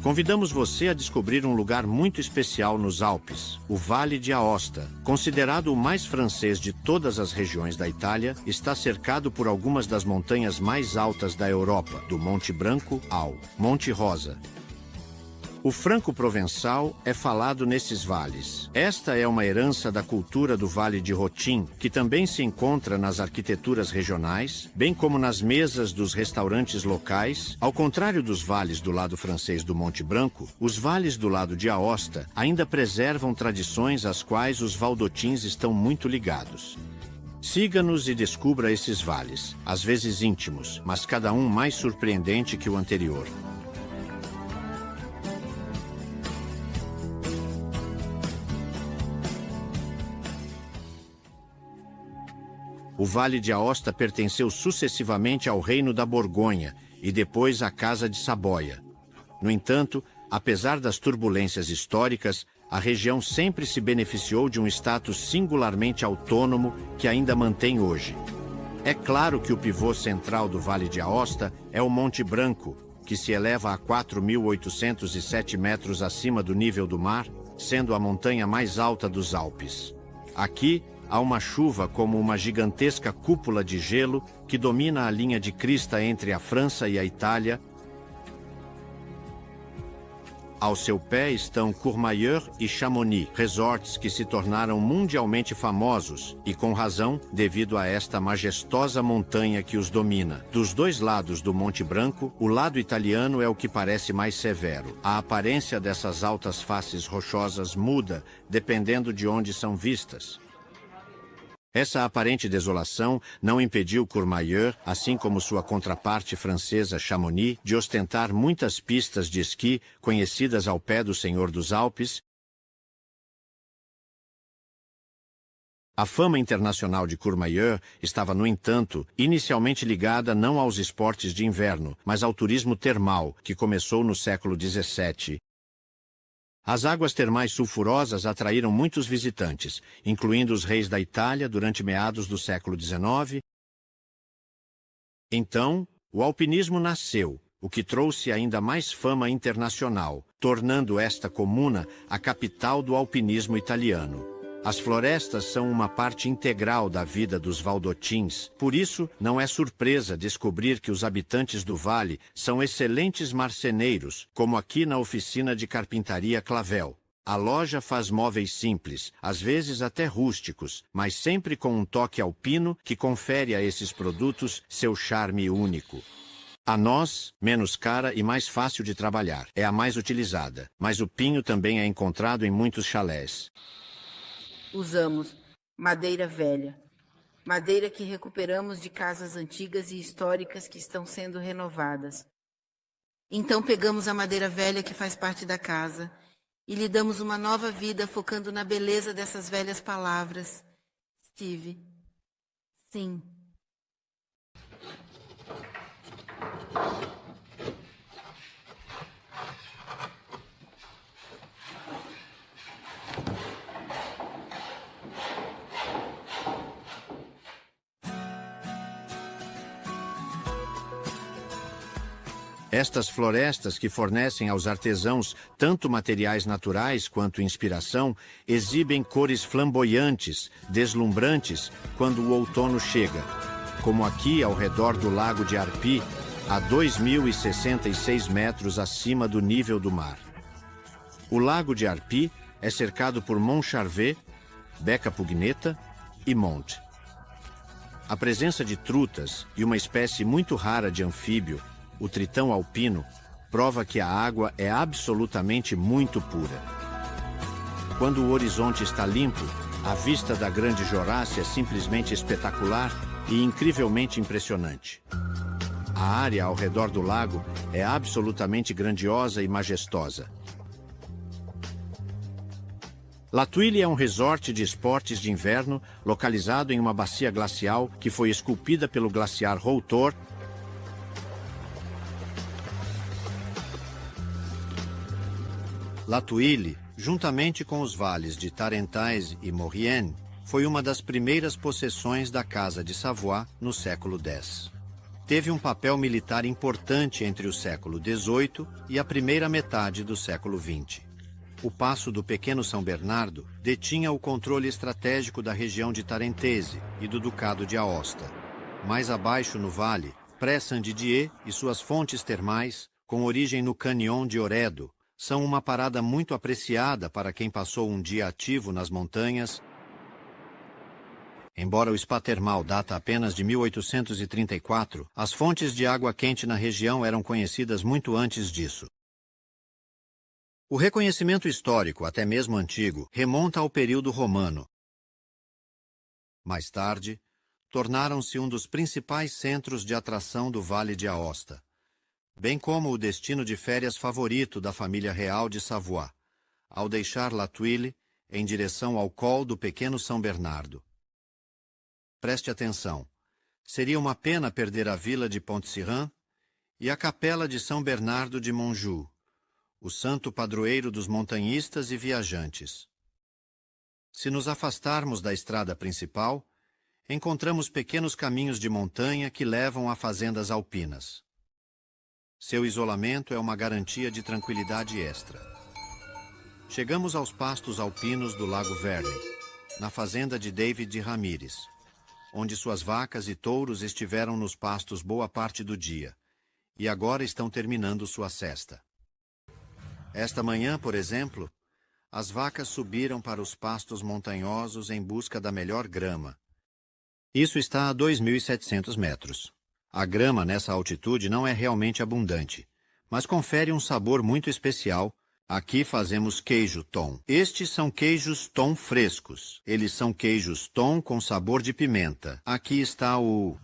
Convidamos você a descobrir um lugar muito especial nos Alpes, o Vale de Aosta. Considerado o mais francês de todas as regiões da Itália, está cercado por algumas das montanhas mais altas da Europa, do Monte Branco ao Monte Rosa. O franco-provençal é falado nesses vales. Esta é uma herança da cultura do Vale de Rothin, que também se encontra nas arquiteturas regionais, bem como nas mesas dos restaurantes locais. Ao contrário dos vales do lado francês do Monte Branco, os vales do lado de Aosta ainda preservam tradições às quais os valdotins estão muito ligados. Siga-nos e descubra esses vales, às vezes íntimos, mas cada um mais surpreendente que o anterior. O Vale de Aosta pertenceu sucessivamente ao Reino da Borgonha e depois à Casa de Saboia. No entanto, apesar das turbulências históricas, a região sempre se beneficiou de um status singularmente autônomo que ainda mantém hoje. É claro que o pivô central do Vale de Aosta é o Monte Branco, que se eleva a 4.807 metros acima do nível do mar, sendo a montanha mais alta dos Alpes. Aqui, há uma chuva como uma gigantesca cúpula de gelo que domina a linha de crista entre a França e a Itália. Ao seu pé estão Courmayeur e Chamonix, resorts que se tornaram mundialmente famosos, e com razão, devido a esta majestosa montanha que os domina. Dos dois lados do Monte Branco, o lado italiano é o que parece mais severo. A aparência dessas altas faces rochosas muda, dependendo de onde são vistas. Essa aparente desolação não impediu Courmayeur, assim como sua contraparte francesa Chamonix, de ostentar muitas pistas de esqui conhecidas ao pé do Senhor dos Alpes. A fama internacional de Courmayeur estava, no entanto, inicialmente ligada não aos esportes de inverno, mas ao turismo termal, que começou no século XVII. As águas termais sulfurosas atraíram muitos visitantes, incluindo os reis da Itália durante meados do século XIX. Então, o alpinismo nasceu, o que trouxe ainda mais fama internacional, tornando esta comuna a capital do alpinismo italiano. As florestas são uma parte integral da vida dos valdotins, por isso não é surpresa descobrir que os habitantes do vale são excelentes marceneiros, como aqui na oficina de carpintaria Clavel. A loja faz móveis simples, às vezes até rústicos, mas sempre com um toque alpino que confere a esses produtos seu charme único. A noz, menos cara e mais fácil de trabalhar, é a mais utilizada, mas o pinho também é encontrado em muitos chalés. Usamos madeira velha, madeira que recuperamos de casas antigas e históricas que estão sendo renovadas. Então pegamos a madeira velha que faz parte da casa e lhe damos uma nova vida focando na beleza dessas velhas palavras. Steve, sim. Estas florestas que fornecem aos artesãos tanto materiais naturais quanto inspiração, exibem cores flamboyantes, deslumbrantes, quando o outono chega, como aqui ao redor do Lago de Arpi, a 2.066 metros acima do nível do mar. O Lago de Arpi é cercado por Montcharvet, Beca Pugneta e Monte. A presença de trutas e uma espécie muito rara de anfíbio, o tritão alpino, prova que a água é absolutamente muito pura. Quando o horizonte está limpo, a vista da Grande Jorácia é simplesmente espetacular e incrivelmente impressionante. A área ao redor do lago é absolutamente grandiosa e majestosa. La Tuile é um resort de esportes de inverno localizado em uma bacia glacial que foi esculpida pelo glaciar Routor. La Tuile, juntamente com os vales de Tarentaise e Maurienne, foi uma das primeiras possessões da Casa de Savoie no século X. teve um papel militar importante entre o século XVIII e a primeira metade do século XX. O passo do Pequeno São Bernardo detinha o controle estratégico da região de Tarentese e do Ducado de Aosta. Mais abaixo no vale, Pré-Saint-Didier e suas fontes termais, com origem no Canyon de Oredo, são uma parada muito apreciada para quem passou um dia ativo nas montanhas. Embora o spa termal data apenas de 1834, as fontes de água quente na região eram conhecidas muito antes disso. O reconhecimento histórico, até mesmo antigo, remonta ao período romano. Mais tarde, tornaram-se um dos principais centros de atração do Vale de Aosta, bem como o destino de férias favorito da família real de Savoie, ao deixar La Tuile em direção ao col do Pequeno São Bernardo. Preste atenção, seria uma pena perder a vila de Pont-Cirant e a capela de São Bernardo de Monjou, o santo padroeiro dos montanhistas e viajantes. Se nos afastarmos da estrada principal, encontramos pequenos caminhos de montanha que levam a fazendas alpinas. Seu isolamento é uma garantia de tranquilidade extra. Chegamos aos pastos alpinos do Lago Verne, na fazenda de David de Ramírez, onde suas vacas e touros estiveram nos pastos boa parte do dia, e agora estão terminando sua sesta. Esta manhã, por exemplo, as vacas subiram para os pastos montanhosos em busca da melhor grama. Isso está a 2.700 metros. A grama nessa altitude não é realmente abundante, mas confere um sabor muito especial. Aqui fazemos queijo tom. Estes são queijos tom frescos. Eles são queijos tom com sabor de pimenta. Aqui está o...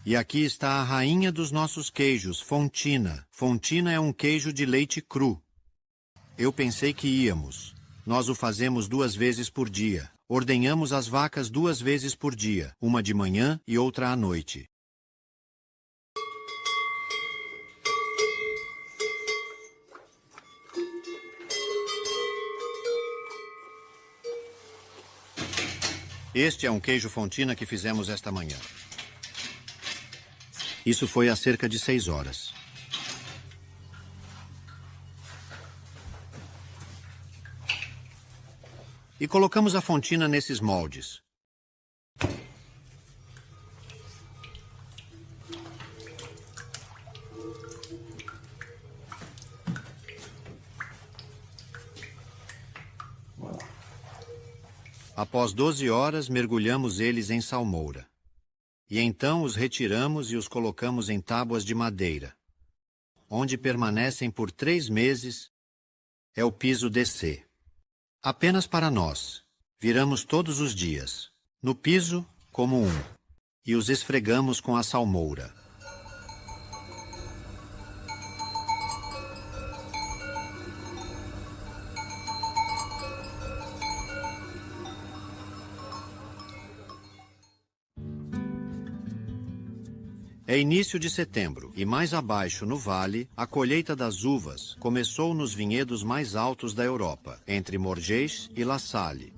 E aqui está a rainha dos nossos queijos, Fontina. Fontina é um queijo de leite cru. Eu pensei que íamos. Nós o fazemos 2 vezes por dia. Ordenhamos as vacas 2 vezes por dia, uma de manhã e outra à noite. Este é um queijo Fontina que fizemos esta manhã. Isso foi há cerca de 6 horas. E colocamos a fontina nesses moldes. Após 12 horas, mergulhamos eles em salmoura. E então os retiramos e os colocamos em tábuas de madeira, onde permanecem por 3 meses. É o piso DC. Apenas para nós. Viramos todos os dias, no piso como um, e os esfregamos com a salmoura. É início de setembro, e mais abaixo, no vale, a colheita das uvas começou nos vinhedos mais altos da Europa, entre Morges e La Salle.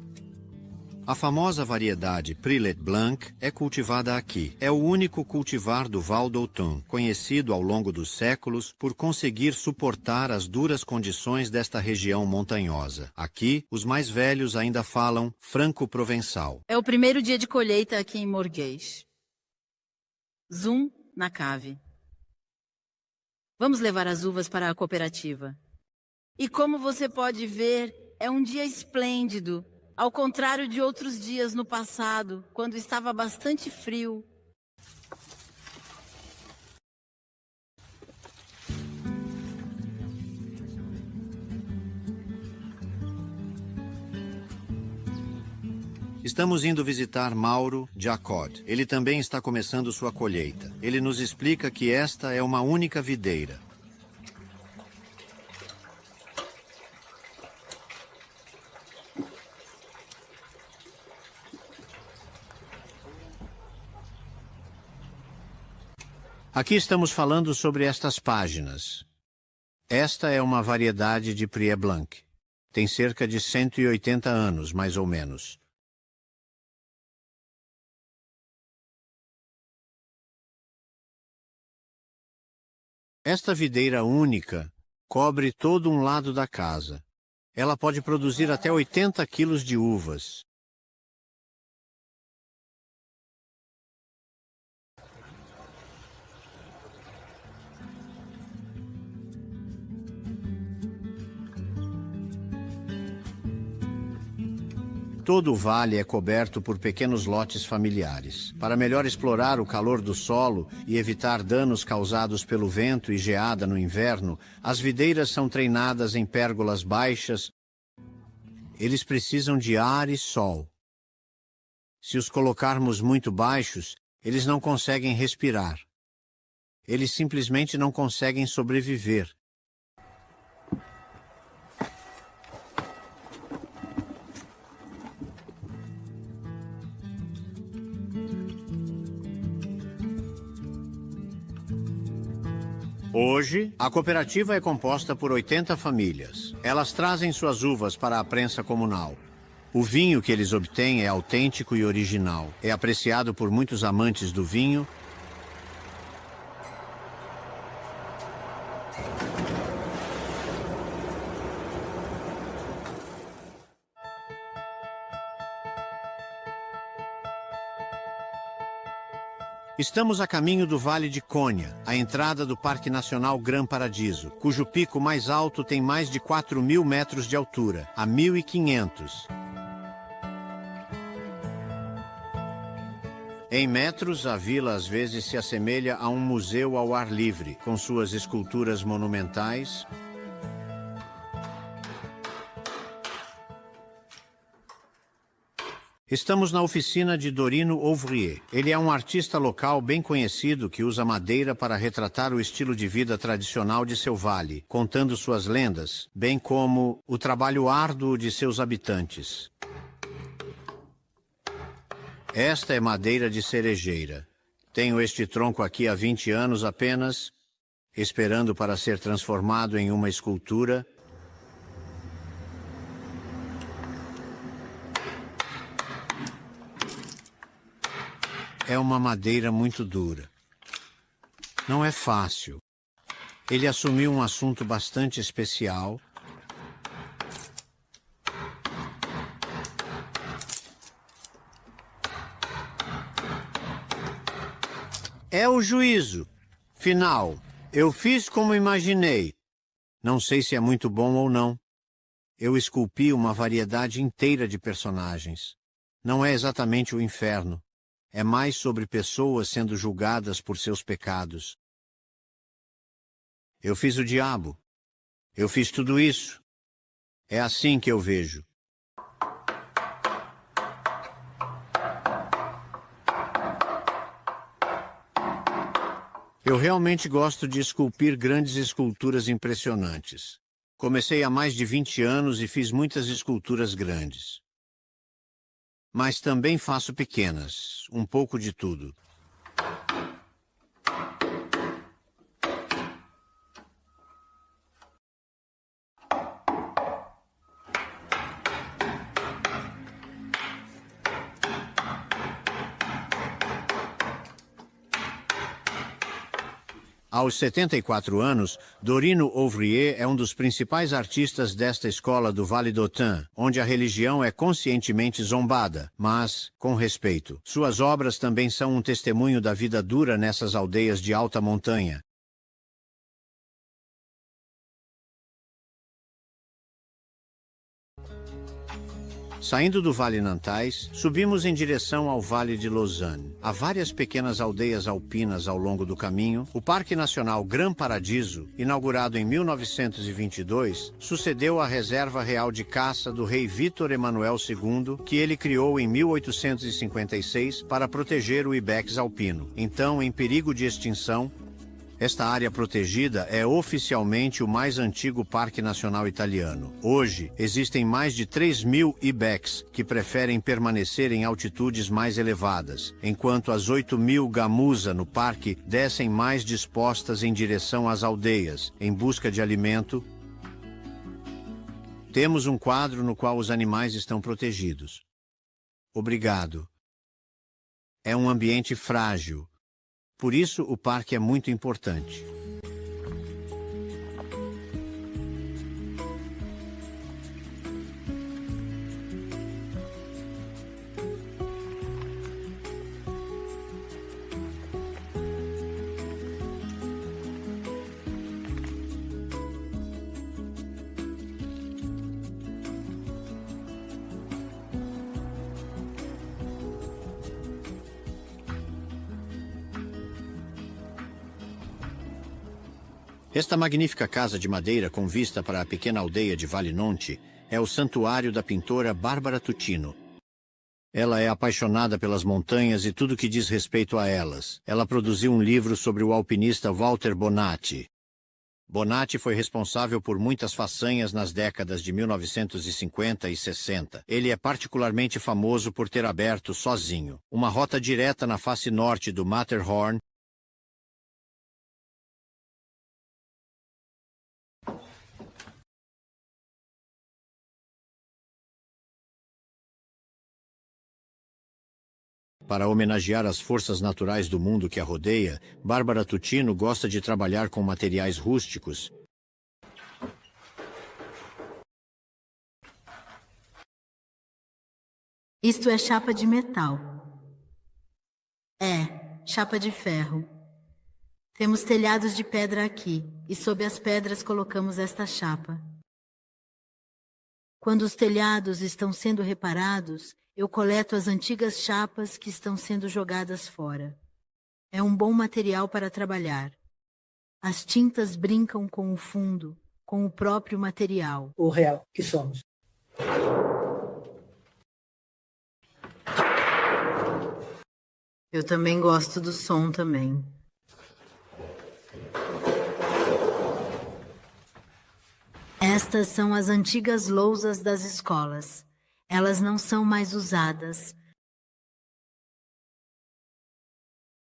A famosa variedade Brillet Blanc é cultivada aqui. É o único cultivar do Val d'Autun, conhecido ao longo dos séculos por conseguir suportar as duras condições desta região montanhosa. Aqui, os mais velhos ainda falam franco-provençal. É o primeiro dia de colheita aqui em Morges. Zoom na cave. Vamos levar as uvas para a cooperativa. E como você pode ver, é um dia esplêndido, ao contrário de outros dias no passado, quando estava bastante frio. Estamos indo visitar Mauro Jacod. Ele também está começando sua colheita. Ele nos explica que esta é uma única videira. Aqui estamos falando sobre estas páginas. Esta é uma variedade de Brillet Blanc. Tem cerca de 180 anos, mais ou menos. Esta videira única cobre todo um lado da casa. Ela pode produzir até 80 quilos de uvas. Todo o vale é coberto por pequenos lotes familiares. Para melhor explorar o calor do solo e evitar danos causados pelo vento e geada no inverno, as videiras são treinadas em pérgolas baixas. Eles precisam de ar e sol. Se os colocarmos muito baixos, eles não conseguem respirar. Eles simplesmente não conseguem sobreviver. Hoje, a cooperativa é composta por 80 famílias. Elas trazem suas uvas para a prensa comunal. O vinho que eles obtêm é autêntico e original. É apreciado por muitos amantes do vinho. Estamos a caminho do Vale de Cônia, a entrada do Parque Nacional Gran Paradiso, cujo pico mais alto tem mais de 4.000 metros de altura, a 1.500. Em metros, a vila às vezes se assemelha a um museu ao ar livre, com suas esculturas monumentais. Estamos na oficina de Dorino Ouvrier. Ele é um artista local bem conhecido que usa madeira para retratar o estilo de vida tradicional de seu vale, contando suas lendas, bem como o trabalho árduo de seus habitantes. Esta é madeira de cerejeira. Tenho este tronco aqui há 20 anos apenas, esperando para ser transformado em uma escultura. É uma madeira muito dura. Não é fácil. Ele assumiu um assunto bastante especial. É o juízo final. Eu fiz como imaginei. Não sei se é muito bom ou não. Eu esculpi uma variedade inteira de personagens. Não é exatamente o inferno. É mais sobre pessoas sendo julgadas por seus pecados. Eu fiz o diabo. Eu fiz tudo isso. É assim que eu vejo. Eu realmente gosto de esculpir grandes esculturas impressionantes. Comecei há mais de 20 anos e fiz muitas esculturas grandes. Mas também faço pequenas, um pouco de tudo. Aos 74 anos, Dorino Ouvrier é um dos principais artistas desta escola do Vale d'Autun, onde a religião é conscientemente zombada, mas com respeito. Suas obras também são um testemunho da vida dura nessas aldeias de alta montanha. Saindo do Vale Nantais, subimos em direção ao Vale de Lausanne. Há várias pequenas aldeias alpinas ao longo do caminho. O Parque Nacional Gran Paradiso, inaugurado em 1922, sucedeu à Reserva Real de Caça do rei Vítor Emanuel II, que ele criou em 1856 para proteger o ibex alpino, então em perigo de extinção. Esta área protegida é oficialmente o mais antigo parque nacional italiano. Hoje, existem mais de 3.000 ibex que preferem permanecer em altitudes mais elevadas, enquanto as 8.000 gamuza no parque descem mais dispostas em direção às aldeias, em busca de alimento. Temos um quadro no qual os animais estão protegidos. Obrigado. É um ambiente frágil. Por isso, o parque é muito importante. Esta magnífica casa de madeira com vista para a pequena aldeia de Valinonte é o santuário da pintora Bárbara Tuttino. Ela é apaixonada pelas montanhas e tudo que diz respeito a elas. Ela produziu um livro sobre o alpinista Walter Bonatti. Bonatti foi responsável por muitas façanhas nas décadas de 1950 e 60. Ele é particularmente famoso por ter aberto, sozinho, uma rota direta na face norte do Matterhorn, Para homenagear as forças naturais do mundo que a rodeia, Bárbara Tuttino gosta de trabalhar com materiais rústicos. Isto é chapa de metal. Chapa de ferro. Temos telhados de pedra aqui, e sob as pedras colocamos esta chapa. Quando os telhados estão sendo reparados, eu coleto as antigas chapas que estão sendo jogadas fora. É um bom material para trabalhar. As tintas brincam com o fundo, com o próprio material. O real que somos. Eu também gosto do som também. Estas são as antigas lousas das escolas. Elas não são mais usadas.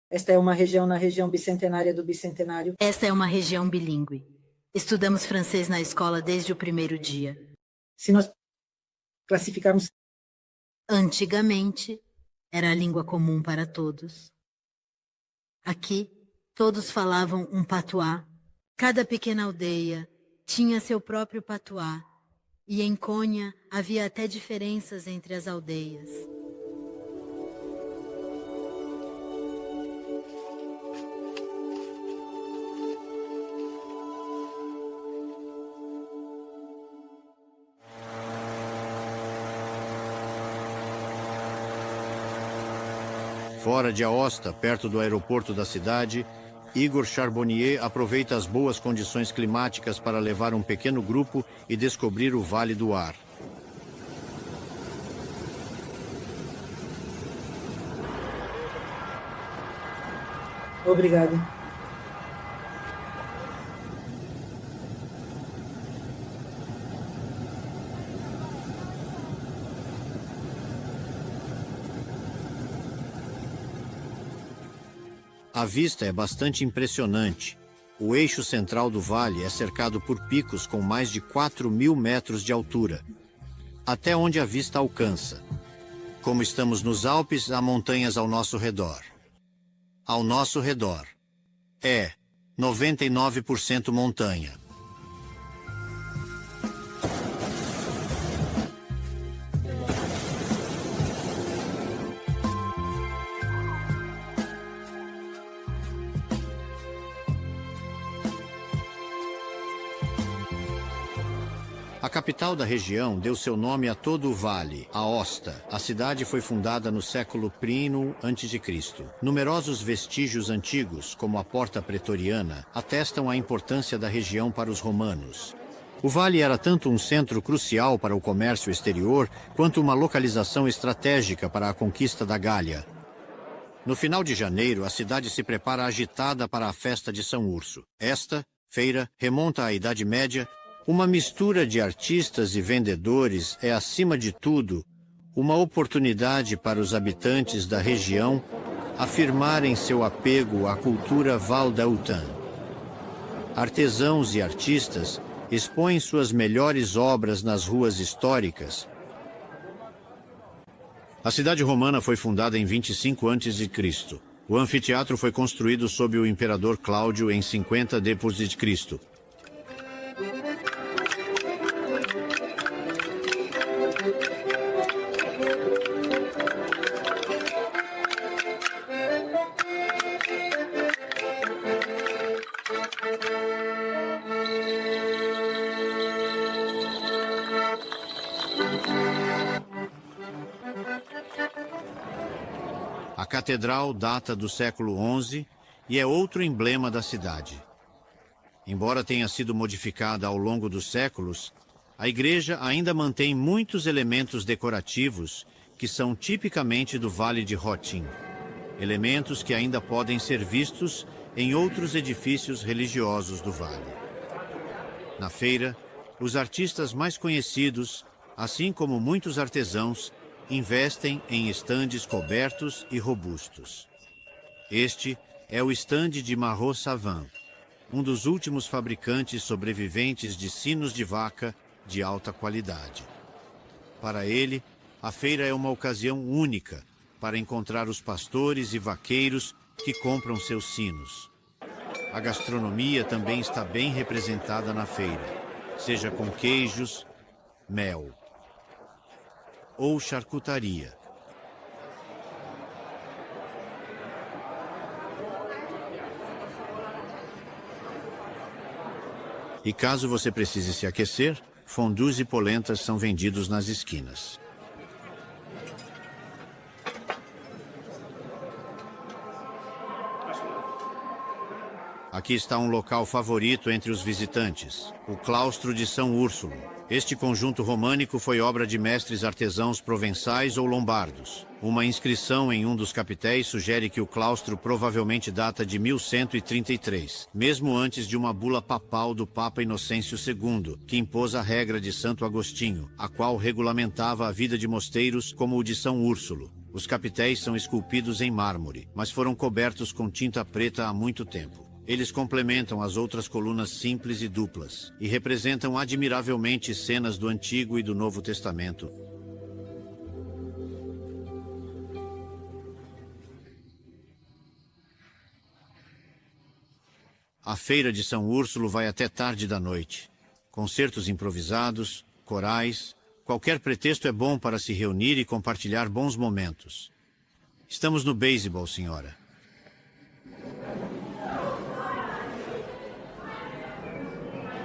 Esta é uma região na região bicentenária do bicentenário. Esta é uma região bilíngue. Estudamos francês na escola desde o primeiro dia. Se nós classificarmos... Antigamente, era a língua comum para todos. Aqui, todos falavam um patuá. Cada pequena aldeia tinha seu próprio patuá. E em Konya havia até diferenças entre as aldeias. Fora de Aosta, perto do aeroporto da cidade, Igor Charbonnier aproveita as boas condições climáticas para levar um pequeno grupo e descobrir o Vale do Ar. Obrigado. A vista é bastante impressionante. O eixo central do vale é cercado por picos com mais de 4.000 metros de altura, até onde a vista alcança. Como estamos nos Alpes, há montanhas ao nosso redor. Ao nosso redor. 99% montanha. A capital da região deu seu nome a todo o vale, Aosta. A cidade foi fundada no século I a.C. Numerosos vestígios antigos, como a Porta Pretoriana, atestam a importância da região para os romanos. O vale era tanto um centro crucial para o comércio exterior, quanto uma localização estratégica para a conquista da Gália. No final de janeiro, a cidade se prepara agitada para a festa de São Urso. Esta feira remonta à Idade Média. Uma mistura de artistas e vendedores é, acima de tudo, uma oportunidade para os habitantes da região afirmarem seu apego à cultura valdautan. Artesãos e artistas expõem suas melhores obras nas ruas históricas. A cidade romana foi fundada em 25 a.C. O anfiteatro foi construído sob o imperador Cláudio em 50 d.C. A catedral data do século XI e é outro emblema da cidade. Embora tenha sido modificada ao longo dos séculos, a igreja ainda mantém muitos elementos decorativos que são tipicamente do Vale de Hotin, elementos que ainda podem ser vistos em outros edifícios religiosos do vale. Na feira, os artistas mais conhecidos, assim como muitos artesãos, investem em estandes cobertos e robustos. Este é o estande de Marot Savin, um dos últimos fabricantes sobreviventes de sinos de vaca de alta qualidade. Para ele, a feira é uma ocasião única para encontrar os pastores e vaqueiros que compram seus sinos. A gastronomia também está bem representada na feira, seja com queijos, mel ou charcutaria. E caso você precise se aquecer, fondues e polentas são vendidos nas esquinas. Aqui está um local favorito entre os visitantes, o Claustro de São Úrsulo. Este conjunto românico foi obra de mestres artesãos provençais ou lombardos. Uma inscrição em um dos capitéis sugere que o claustro provavelmente data de 1133, mesmo antes de uma bula papal do Papa Inocêncio II, que impôs a regra de Santo Agostinho, a qual regulamentava a vida de mosteiros como o de São Úrsulo. Os capitéis são esculpidos em mármore, mas foram cobertos com tinta preta há muito tempo. Eles complementam as outras colunas simples e duplas, e representam admiravelmente cenas do Antigo e do Novo Testamento. A feira de São Úrsulo vai até tarde da noite. Concertos improvisados, corais, qualquer pretexto é bom para se reunir e compartilhar bons momentos. Estamos no beisebol, senhora.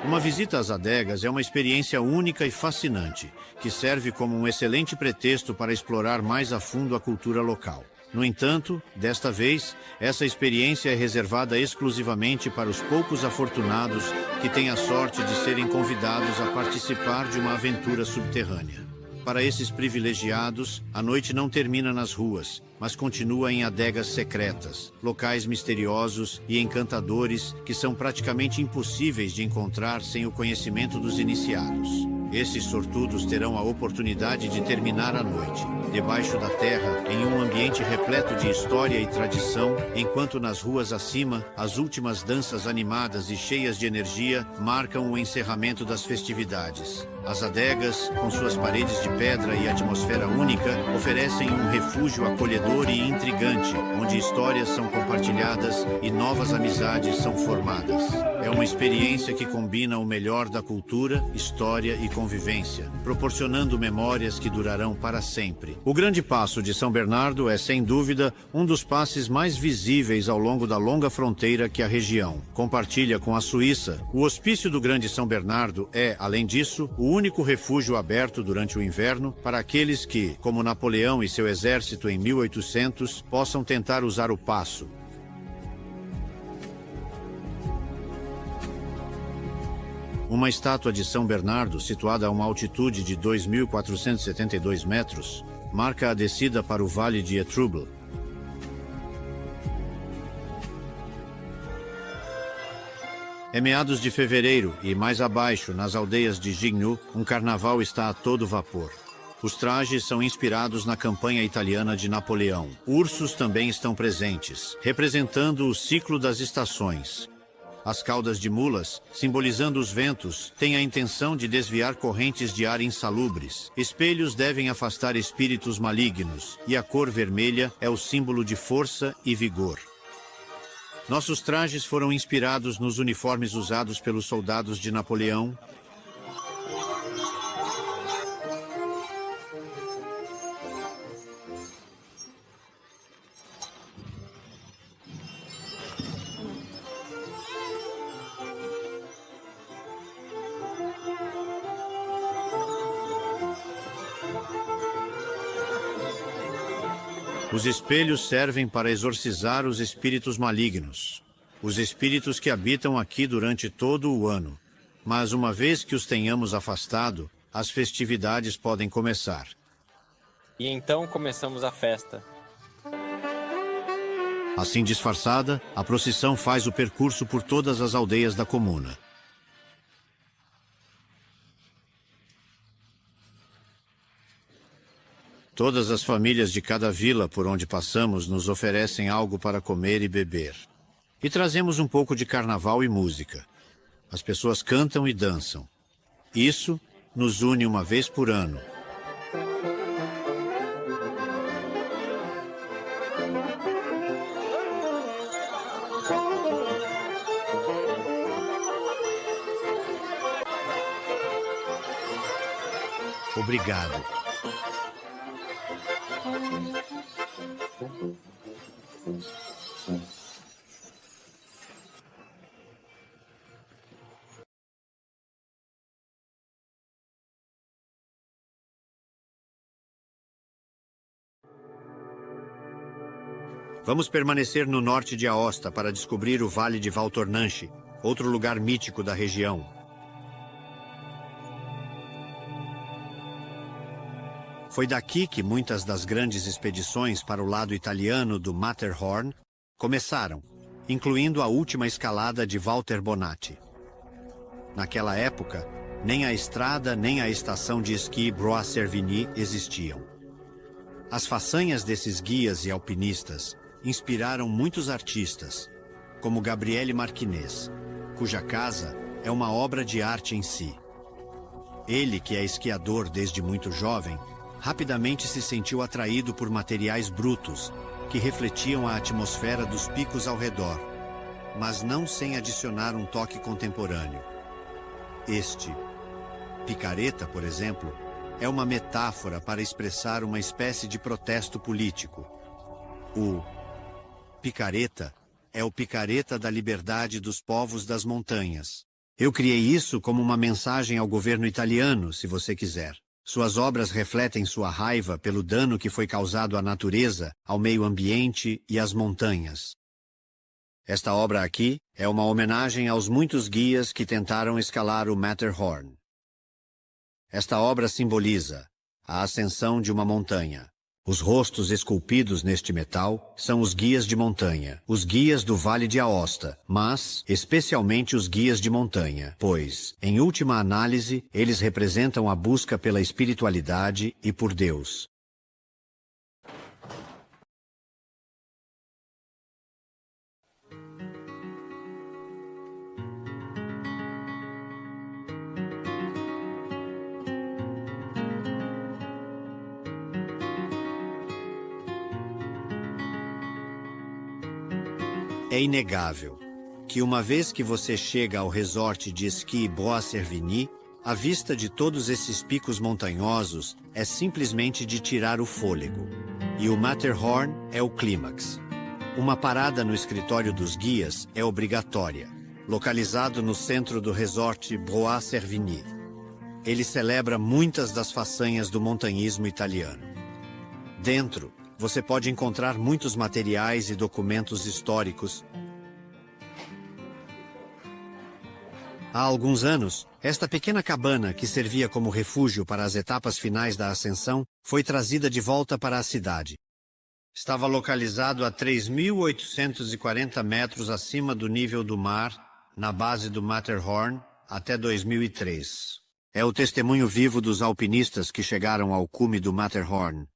Uma visita às adegas é uma experiência única e fascinante, que serve como um excelente pretexto para explorar mais a fundo a cultura local. No entanto, desta vez, essa experiência é reservada exclusivamente para os poucos afortunados que têm a sorte de serem convidados a participar de uma aventura subterrânea. Para esses privilegiados, a noite não termina nas ruas, mas continua em adegas secretas, locais misteriosos e encantadores que são praticamente impossíveis de encontrar sem o conhecimento dos iniciados. Esses sortudos terão a oportunidade de terminar a noite, debaixo da terra, em um ambiente repleto de história e tradição, enquanto nas ruas acima, as últimas danças animadas e cheias de energia marcam o encerramento das festividades. As adegas, com suas paredes de pedra e atmosfera única, oferecem um refúgio acolhedor e intrigante, onde histórias são compartilhadas e novas amizades são formadas. É uma experiência que combina o melhor da cultura, história e convivência, proporcionando memórias que durarão para sempre. O Grande Passo de São Bernardo é, sem dúvida, um dos passes mais visíveis ao longo da longa fronteira que a região compartilha com a Suíça. O Hospício do Grande São Bernardo é, além disso, o único refúgio aberto durante o inverno para aqueles que, como Napoleão e seu exército em 1800, possam tentar usar o passo. Uma estátua de São Bernardo, situada a uma altitude de 2.472 metros, marca a descida para o Vale de Etrouble. É meados de fevereiro e, mais abaixo, nas aldeias de Gignoux, um carnaval está a todo vapor. Os trajes são inspirados na campanha italiana de Napoleão. Ursos também estão presentes, representando o ciclo das estações. As caudas de mulas, simbolizando os ventos, têm a intenção de desviar correntes de ar insalubres. Espelhos devem afastar espíritos malignos, e a cor vermelha é o símbolo de força e vigor. Nossos trajes foram inspirados nos uniformes usados pelos soldados de Napoleão. Os espelhos servem para exorcizar os espíritos malignos. os espíritos que habitam aqui durante todo o ano. Mas uma vez que os tenhamos afastado, as festividades podem começar. E então começamos a festa. Assim disfarçada, a procissão faz o percurso por todas as aldeias da comuna. Todas as famílias de cada vila por onde passamos nos oferecem algo para comer e beber. E trazemos um pouco de carnaval e música. As pessoas cantam e dançam. Isso nos une uma vez por ano. Obrigado. Vamos permanecer no norte de Aosta para descobrir o Vale de Valtornanche, outro lugar mítico da região. Foi daqui que muitas das grandes expedições para o lado italiano do Matterhorn começaram, incluindo a última escalada de Walter Bonatti. Naquela época, nem a estrada nem a estação de esqui Broye-Servigny existiam. As façanhas desses guias e alpinistas inspiraram muitos artistas, como Gabriele Marquinhos, cuja casa é uma obra de arte em si. Ele, que é esquiador desde muito jovem, rapidamente se sentiu atraído por materiais brutos, que refletiam a atmosfera dos picos ao redor, mas não sem adicionar um toque contemporâneo. Este picareta, por exemplo, é uma metáfora para expressar uma espécie de protesto político. O picareta é o picareta da liberdade dos povos das montanhas. Eu criei isso como uma mensagem ao governo italiano, se você quiser. Suas obras refletem sua raiva pelo dano que foi causado à natureza, ao meio ambiente e às montanhas. Esta obra aqui é uma homenagem aos muitos guias que tentaram escalar o Matterhorn. Esta obra simboliza a ascensão de uma montanha. Os rostos esculpidos neste metal são os guias de montanha, os guias do Vale de Aosta, mas especialmente os guias de montanha, pois, em última análise, eles representam a busca pela espiritualidade e por Deus. É inegável que uma vez que você chega ao resort de esqui Broye-Servigny, a vista de todos esses picos montanhosos é simplesmente de tirar o fôlego. E o Matterhorn é o clímax. Uma parada no escritório dos guias é obrigatória, localizado no centro do resort Broye-Servigny. Ele celebra muitas das façanhas do montanhismo italiano. Dentro, você pode encontrar muitos materiais e documentos históricos. Há alguns anos, esta pequena cabana, que servia como refúgio para as etapas finais da ascensão, foi trazida de volta para a cidade. Estava localizado a 3.840 metros acima do nível do mar, na base do Matterhorn, até 2003. É o testemunho vivo dos alpinistas que chegaram ao cume do Matterhorn.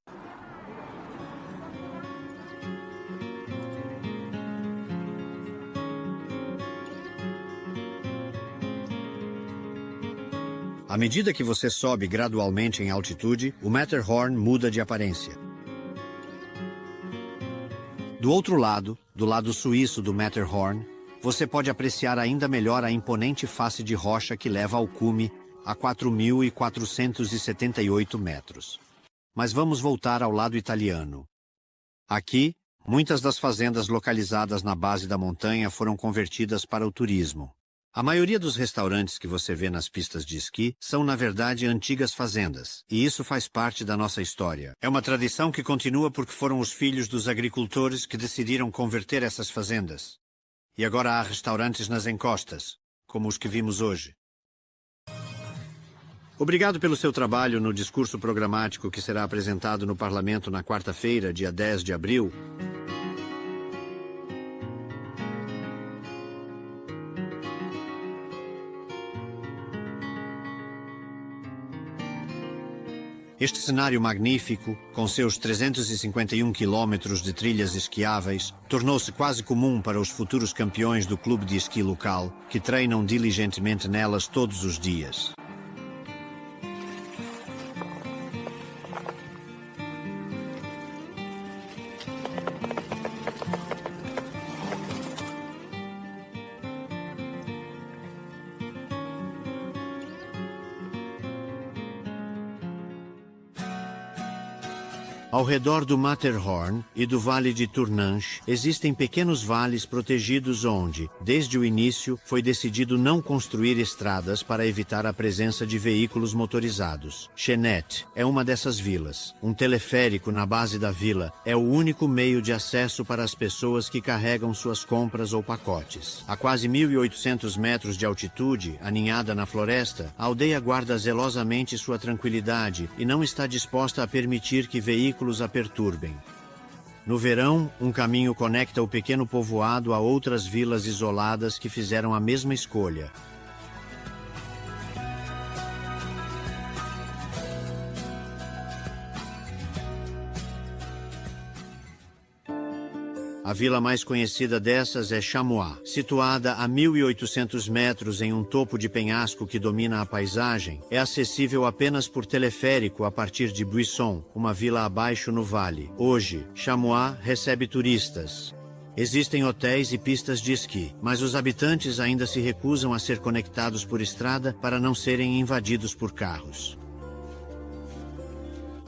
À medida que você sobe gradualmente em altitude, o Matterhorn muda de aparência. Do outro lado, do lado suíço do Matterhorn, você pode apreciar ainda melhor a imponente face de rocha que leva ao cume a 4.478 metros. Mas vamos voltar ao lado italiano. Aqui, muitas das fazendas localizadas na base da montanha foram convertidas para o turismo. A maioria dos restaurantes que você vê nas pistas de esqui são, na verdade, antigas fazendas, e isso faz parte da nossa história. É uma tradição que continua porque foram os filhos dos agricultores que decidiram converter essas fazendas. E agora há restaurantes nas encostas, como os que vimos hoje. Obrigado pelo seu trabalho no discurso programático que será apresentado no Parlamento na quarta-feira, dia 10 de abril. Este cenário magnífico, com seus 351 quilômetros de trilhas esquiáveis, tornou-se quase comum para os futuros campeões do clube de esqui local, que treinam diligentemente nelas todos os dias. Ao redor do Matterhorn e do Vale de Tournanche, existem pequenos vales protegidos onde, desde o início, foi decidido não construir estradas para evitar a presença de veículos motorizados. Chenet é uma dessas vilas. Um teleférico na base da vila é o único meio de acesso para as pessoas que carregam suas compras ou pacotes. A quase 1.800 metros de altitude, aninhada na floresta, a aldeia guarda zelosamente sua tranquilidade e não está disposta a permitir que veículos a perturbem. No verão, um caminho conecta o pequeno povoado a outras vilas isoladas que fizeram a mesma escolha. A vila mais conhecida dessas é Chamois. Situada a 1.800 metros em um topo de penhasco que domina a paisagem, é acessível apenas por teleférico a partir de Buisson, uma vila abaixo no vale. Hoje, Chamois recebe turistas. Existem hotéis e pistas de esqui, mas os habitantes ainda se recusam a ser conectados por estrada para não serem invadidos por carros.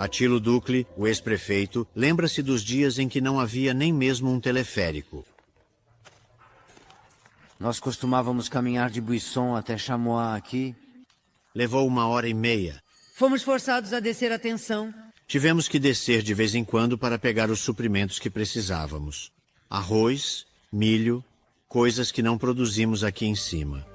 Attilo Ducli, o ex-prefeito, lembra-se dos dias em que não havia nem mesmo um teleférico. Nós costumávamos caminhar de Buisson até Chamois aqui. Levou 1h30. Fomos forçados a descer a tensão. Tivemos que descer de vez em quando para pegar os suprimentos que precisávamos. Arroz, milho, coisas que não produzimos aqui em cima.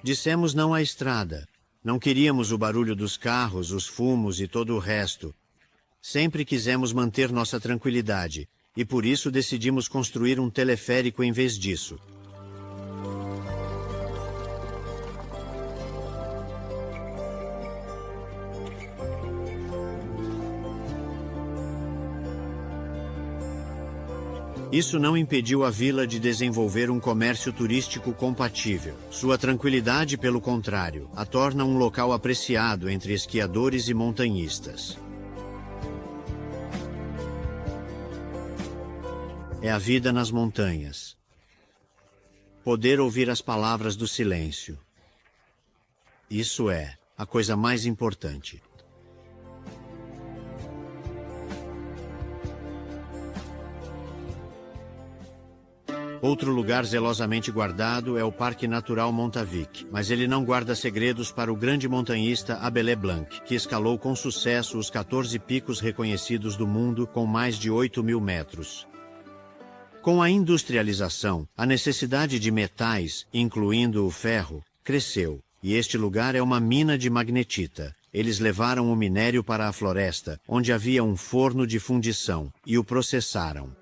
Dissemos não à estrada. Não queríamos o barulho dos carros, os fumos e todo o resto. Sempre quisemos manter nossa tranquilidade, e por isso decidimos construir um teleférico em vez disso. Isso não impediu a vila de desenvolver um comércio turístico compatível. Sua tranquilidade, pelo contrário, a torna um local apreciado entre esquiadores e montanhistas. É a vida nas montanhas. Poder ouvir as palavras do silêncio. Isso é a coisa mais importante. Outro lugar zelosamente guardado é o Parque Natural Montavic, mas ele não guarda segredos para o grande montanhista Abelé Blanc, que escalou com sucesso os 14 picos reconhecidos do mundo com mais de 8.000 metros. Com a industrialização, a necessidade de metais, incluindo o ferro, cresceu, e este lugar é uma mina de magnetita. Eles levaram o minério para a floresta, onde havia um forno de fundição, e o processaram.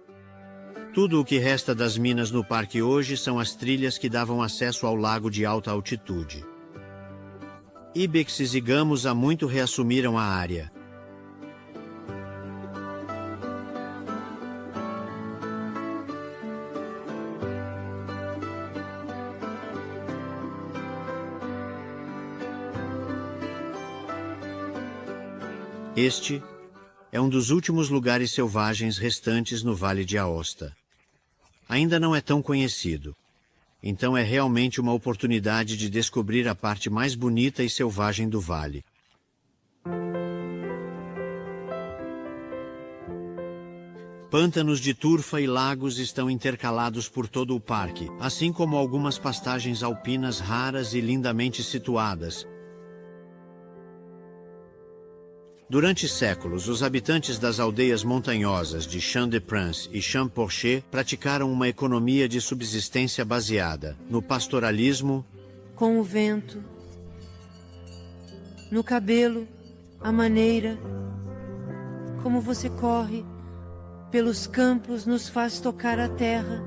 Tudo o que resta das minas no parque hoje são as trilhas que davam acesso ao lago de alta altitude. Ibex e Gamos há muito reassumiram a área. Este é um dos últimos lugares selvagens restantes no Vale de Aosta. Ainda não é tão conhecido, então é realmente uma oportunidade de descobrir a parte mais bonita e selvagem do vale. Pântanos de turfa e lagos estão intercalados por todo o parque, assim como algumas pastagens alpinas raras e lindamente situadas. Durante séculos, os habitantes das aldeias montanhosas de Champ-de-Prince e Champ-Porcher praticaram uma economia de subsistência baseada no pastoralismo, Com o vento, no cabelo, a maneira como você corre pelos campos nos faz tocar a terra.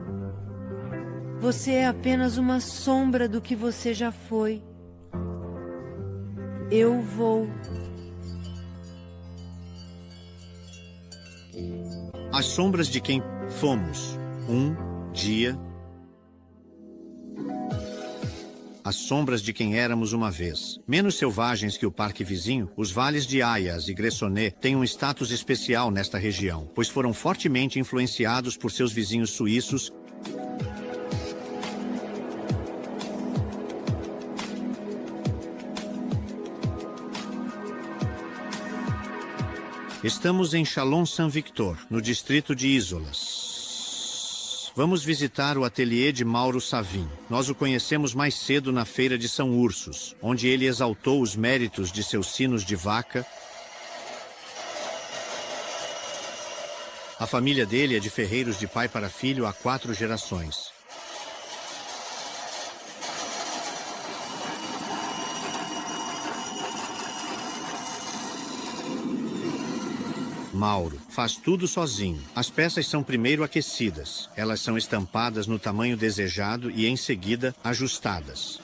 Você é apenas uma sombra do que você já foi. Eu vou. as sombras de quem fomos um dia, as sombras de quem éramos uma vez. Menos selvagens que o parque vizinho, os vales de Ayas e Gressonnet têm um status especial nesta região, pois foram fortemente influenciados por seus vizinhos suíços. Estamos em Chalon-Saint-Victor, no distrito de Isolas. Vamos visitar o ateliê de Mauro Savin. Nós o conhecemos mais cedo na feira de São Ursos, onde ele exaltou os méritos de seus sinos de vaca. A família dele é de ferreiros de pai para filho há 4 gerações. Mauro faz tudo sozinho. As peças são primeiro aquecidas. Elas são estampadas no tamanho desejado e, em seguida, ajustadas.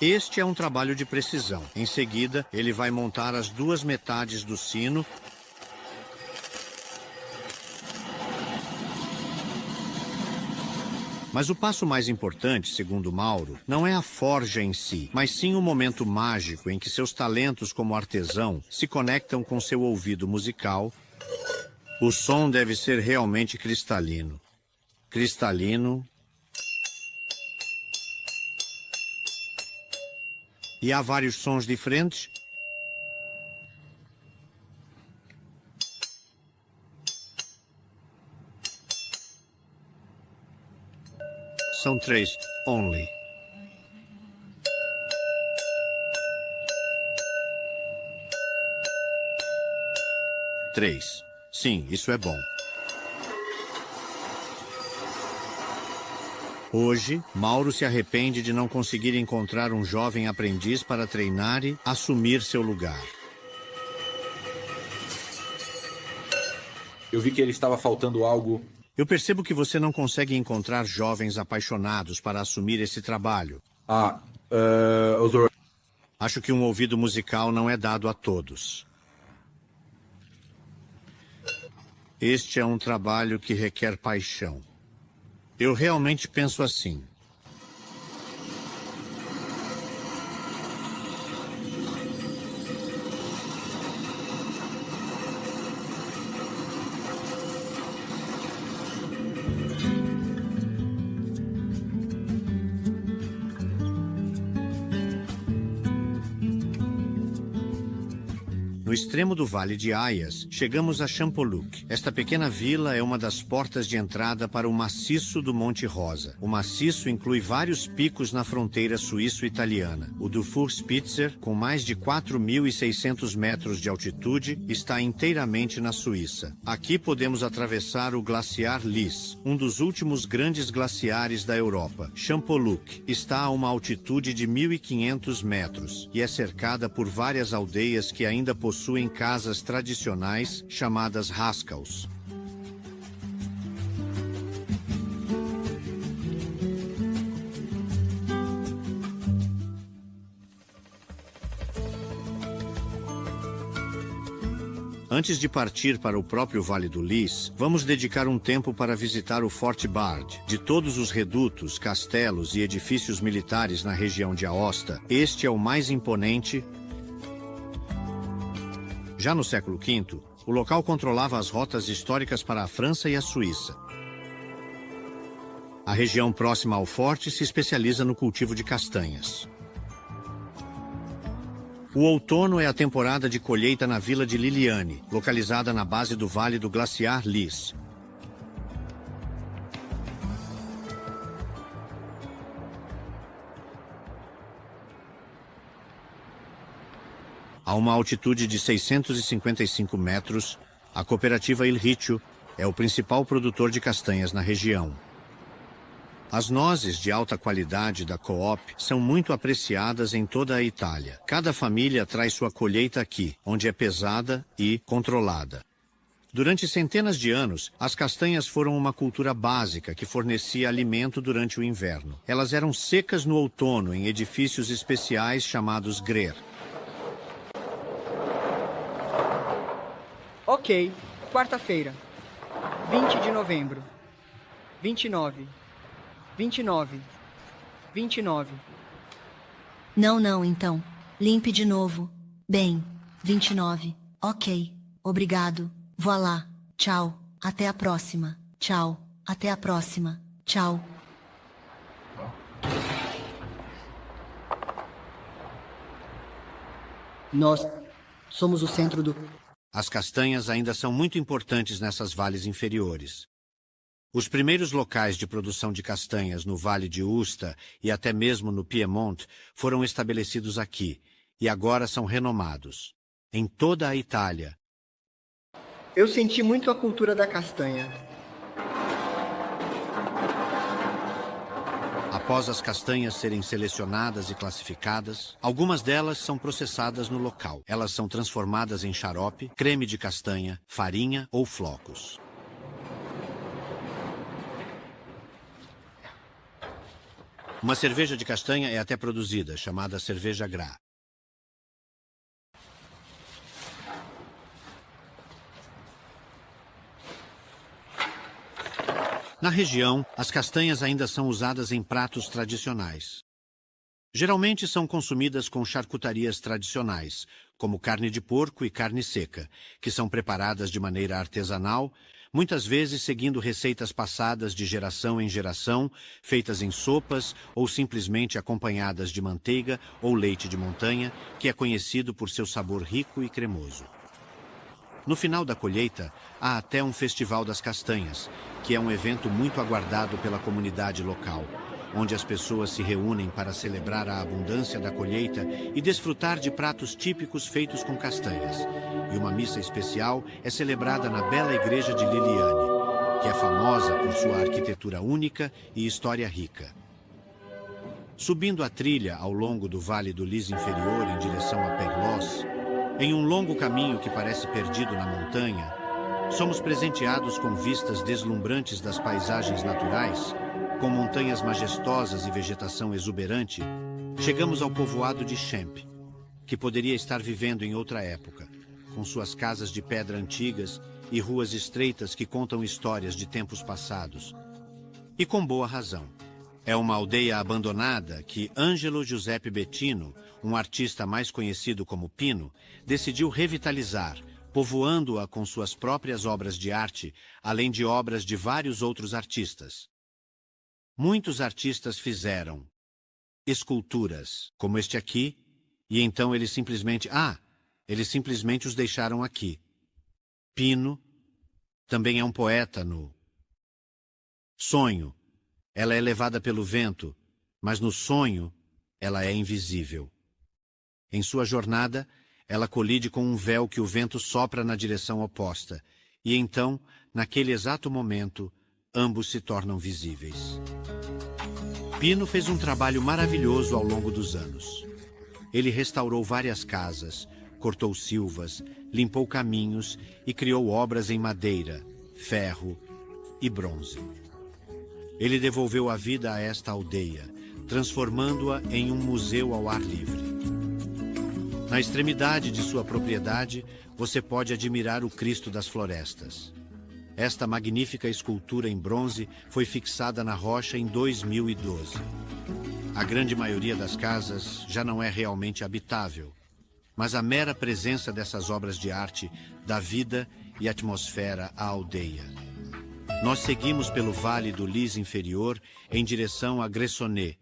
Este é um trabalho de precisão. Em seguida, ele vai montar as 2 metades do sino. Mas o passo mais importante, segundo Mauro, não é a forja em si, mas sim o momento mágico em que seus talentos como artesão se conectam com seu ouvido musical. O som deve ser realmente cristalino. Cristalino. E há vários sons diferentes. São 3, only. Três. Sim, isso é bom. Hoje, Mauro se arrepende de não conseguir encontrar um jovem aprendiz para treinar e assumir seu lugar. Eu vi que ele estava faltando algo. Eu percebo que você não consegue encontrar jovens apaixonados para assumir esse trabalho. Acho que um ouvido musical não é dado a todos. Este é um trabalho que requer paixão. Eu realmente penso assim. No extremo do Vale de Ayas, chegamos a Champoluc. Esta pequena vila é uma das portas de entrada para o maciço do Monte Rosa. O maciço inclui vários picos na fronteira suíço-italiana. O Dufour-Spitzer, com mais de 4.600 metros de altitude, está inteiramente na Suíça. Aqui podemos atravessar o glaciar Lys, um dos últimos grandes glaciares da Europa. Champoluc está a uma altitude de 1.500 metros e é cercada por várias aldeias que ainda possuem casas tradicionais chamadas rascals. Antes de partir para o próprio Vale do Lys, vamos dedicar um tempo para visitar o Forte Bard. De todos os redutos, castelos e edifícios militares na região de Aosta, este é o mais imponente. Já no século V, o local controlava as rotas históricas para a França e a Suíça. A região próxima ao forte se especializa no cultivo de castanhas. O outono é a temporada de colheita na vila de Liliane, localizada na base do vale do glaciar Lys. A uma altitude de 655 metros, a cooperativa Il Riccio é o principal produtor de castanhas na região. As nozes de alta qualidade da Coop são muito apreciadas em toda a Itália. Cada família traz sua colheita aqui, onde é pesada e controlada. Durante centenas de anos, as castanhas foram uma cultura básica que fornecia alimento durante o inverno. Elas eram secas no outono em edifícios especiais chamados grer. Ok, quarta-feira, 20 de novembro, 29, 29, 29. Não, então. Limpe de novo. Bem, 29. Ok, obrigado. Vá lá. Tchau. Até a próxima. Tchau. Até a próxima. Tchau. Nós somos o centro do... As castanhas ainda são muito importantes nessas vales inferiores. Os primeiros locais de produção de castanhas no Vale de Usta e até mesmo no Piemonte foram estabelecidos aqui e agora são renomados. Em toda a Itália. Eu senti muito a cultura da castanha. Após as castanhas serem selecionadas e classificadas, algumas delas são processadas no local. Elas são transformadas em xarope, creme de castanha, farinha ou flocos. Uma cerveja de castanha é até produzida, chamada cerveja Grá. Na região, as castanhas ainda são usadas em pratos tradicionais. Geralmente são consumidas com charcutarias tradicionais, como carne de porco e carne seca, que são preparadas de maneira artesanal, muitas vezes seguindo receitas passadas de geração em geração, feitas em sopas ou simplesmente acompanhadas de manteiga ou leite de montanha, que é conhecido por seu sabor rico e cremoso. No final da colheita, há até um Festival das Castanhas, que é um evento muito aguardado pela comunidade local, onde as pessoas se reúnem para celebrar a abundância da colheita e desfrutar de pratos típicos feitos com castanhas. E uma missa especial é celebrada na bela igreja de Liliane, que é famosa por sua arquitetura única e história rica. Subindo a trilha ao longo do Vale do Lys inferior em direção a Perlos, em um longo caminho que parece perdido na montanha, somos presenteados com vistas deslumbrantes das paisagens naturais, com montanhas majestosas e vegetação exuberante. Chegamos ao povoado de Champ, que poderia estar vivendo em outra época, com suas casas de pedra antigas e ruas estreitas que contam histórias de tempos passados. E com boa razão. É uma aldeia abandonada que Angelo Giuseppe Bettino, um artista mais conhecido como Pino, decidiu revitalizar, povoando-a com suas próprias obras de arte, além de obras de vários outros artistas. Muitos artistas fizeram esculturas, como este aqui, e então eles simplesmente os deixaram aqui. Pino também é um poeta no sonho. Ela é levada pelo vento, mas no sonho ela é invisível. Em sua jornada, ela colide com um véu que o vento sopra na direção oposta, e então, naquele exato momento, ambos se tornam visíveis. Pino fez um trabalho maravilhoso ao longo dos anos. Ele restaurou várias casas, cortou silvas, limpou caminhos e criou obras em madeira, ferro e bronze. Ele devolveu a vida a esta aldeia, transformando-a em um museu ao ar livre. Na extremidade de sua propriedade, você pode admirar o Cristo das Florestas. Esta magnífica escultura em bronze foi fixada na rocha em 2012. A grande maioria das casas já não é realmente habitável, mas a mera presença dessas obras de arte dá vida e atmosfera à aldeia. Nós seguimos pelo vale do Lys inferior em direção a Gressoney.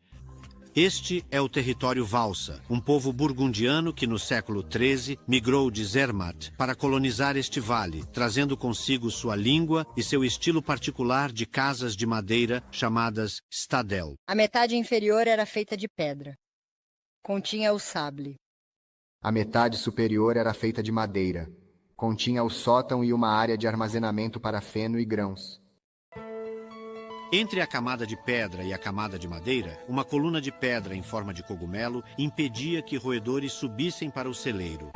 Este é o território Valsa, um povo burgundiano que no século XIII migrou de Zermatt para colonizar este vale, trazendo consigo sua língua e seu estilo particular de casas de madeira chamadas stadel. A metade inferior era feita de pedra. Continha o sable. A metade superior era feita de madeira. Continha o sótão e uma área de armazenamento para feno e grãos. Entre a camada de pedra e a camada de madeira, uma coluna de pedra em forma de cogumelo impedia que roedores subissem para o celeiro.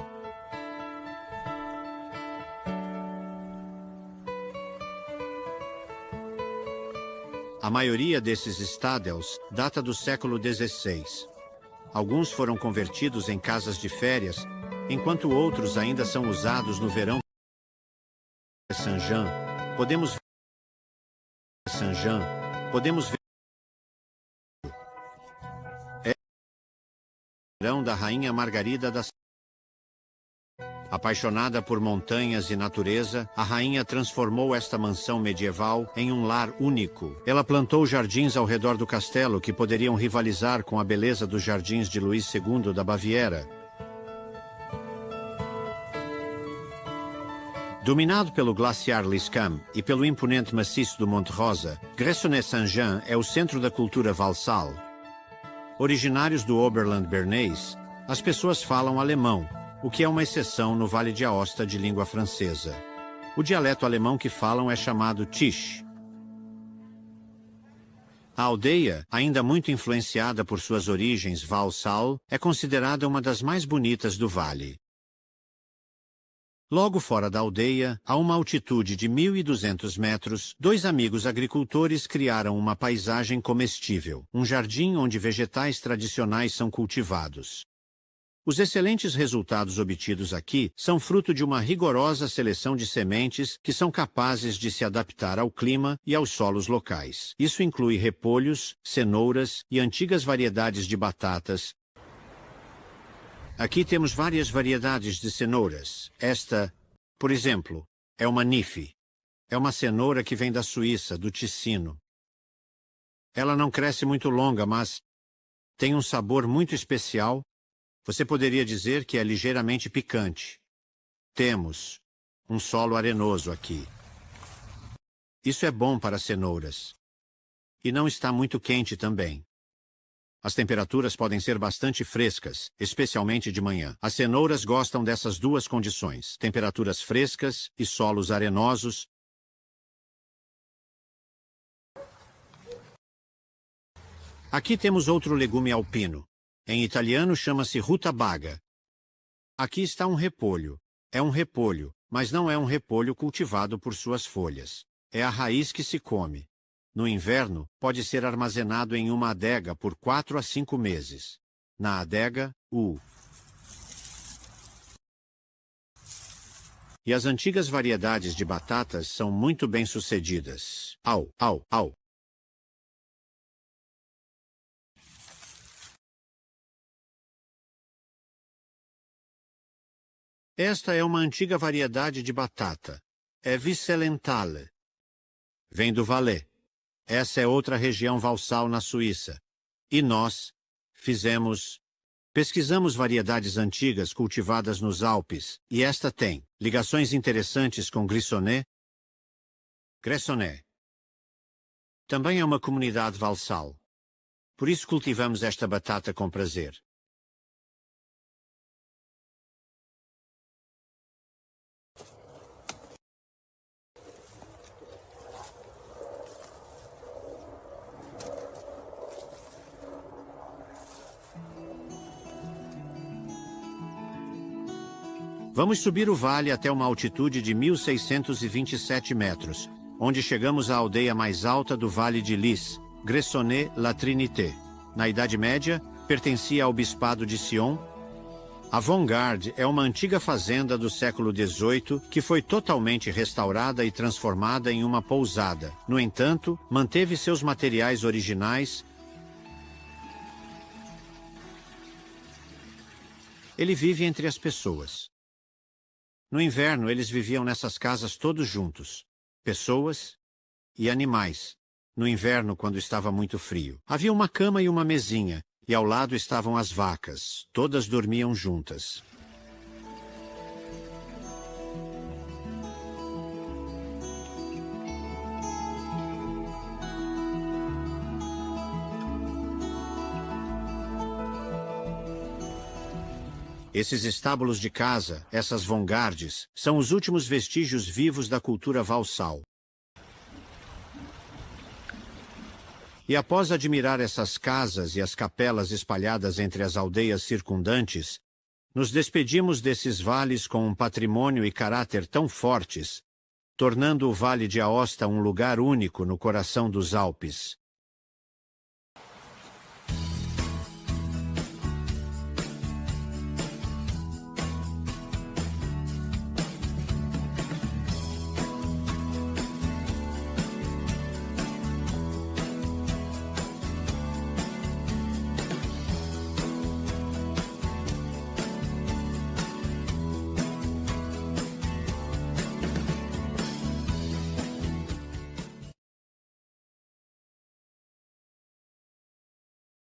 A maioria desses stadels data do século XVI. Alguns foram convertidos em casas de férias, enquanto outros ainda são usados no verão. Saint-Jean, podemos ver é o verão da rainha Margarida da. Apaixonada por montanhas e natureza, a rainha transformou esta mansão medieval em um lar único. Ela plantou jardins ao redor do castelo que poderiam rivalizar com a beleza dos jardins de Luís II da Baviera. Dominado pelo glaciar Liscam e pelo imponente maciço do Monte Rosa, Gressoney-Saint-Jean é o centro da cultura valsal. Originários do Oberland Bernês, as pessoas falam alemão, o que é uma exceção no Vale de Aosta de língua francesa. O dialeto alemão que falam é chamado Tisch. A aldeia, ainda muito influenciada por suas origens valsal, é considerada uma das mais bonitas do vale. Logo fora da aldeia, a uma altitude de 1.200 metros, dois amigos agricultores criaram uma paisagem comestível, um jardim onde vegetais tradicionais são cultivados. Os excelentes resultados obtidos aqui são fruto de uma rigorosa seleção de sementes que são capazes de se adaptar ao clima e aos solos locais. Isso inclui repolhos, cenouras e antigas variedades de batatas. Aqui temos várias variedades de cenouras. Esta, por exemplo, é uma Nife. É uma cenoura que vem da Suíça, do Ticino. Ela não cresce muito longa, mas tem um sabor muito especial. Você poderia dizer que é ligeiramente picante. Temos um solo arenoso aqui. Isso é bom para cenouras. E não está muito quente também. As temperaturas podem ser bastante frescas, especialmente de manhã. As cenouras gostam dessas duas condições, temperaturas frescas e solos arenosos. Aqui temos outro legume alpino. Em italiano chama-se rutabaga. Aqui está um repolho. É um repolho, mas não é um repolho cultivado por suas folhas. É a raiz que se come. No inverno, pode ser armazenado em uma adega por 4 a 5 meses. Na adega, E as antigas variedades de batatas são muito bem-sucedidas. Esta é uma antiga variedade de batata. É Vicelentale. Vem do Valais. Essa é outra região valsal na Suíça. E nós pesquisamos variedades antigas cultivadas nos Alpes, e esta tem ligações interessantes com Gressoney. Também é uma comunidade valsal. Por isso cultivamos esta batata com prazer. Vamos subir o vale até uma altitude de 1.627 metros, onde chegamos à aldeia mais alta do Vale de Lys, Gressoney-la-Trinité. Na Idade Média, pertencia ao Bispado de Sion. A Vanguard é uma antiga fazenda do século XVIII que foi totalmente restaurada e transformada em uma pousada. No entanto, manteve seus materiais originais. Ele vive entre as pessoas. No inverno, eles viviam nessas casas todos juntos. Pessoas e animais, no inverno quando estava muito frio. Havia uma cama e uma mesinha, e ao lado estavam as vacas. Todas dormiam juntas. Esses estábulos de caça, essas vongardes, são os últimos vestígios vivos da cultura valsal. E após admirar essas casas e as capelas espalhadas entre as aldeias circundantes, nos despedimos desses vales com um patrimônio e caráter tão fortes, tornando o Vale de Aosta um lugar único no coração dos Alpes.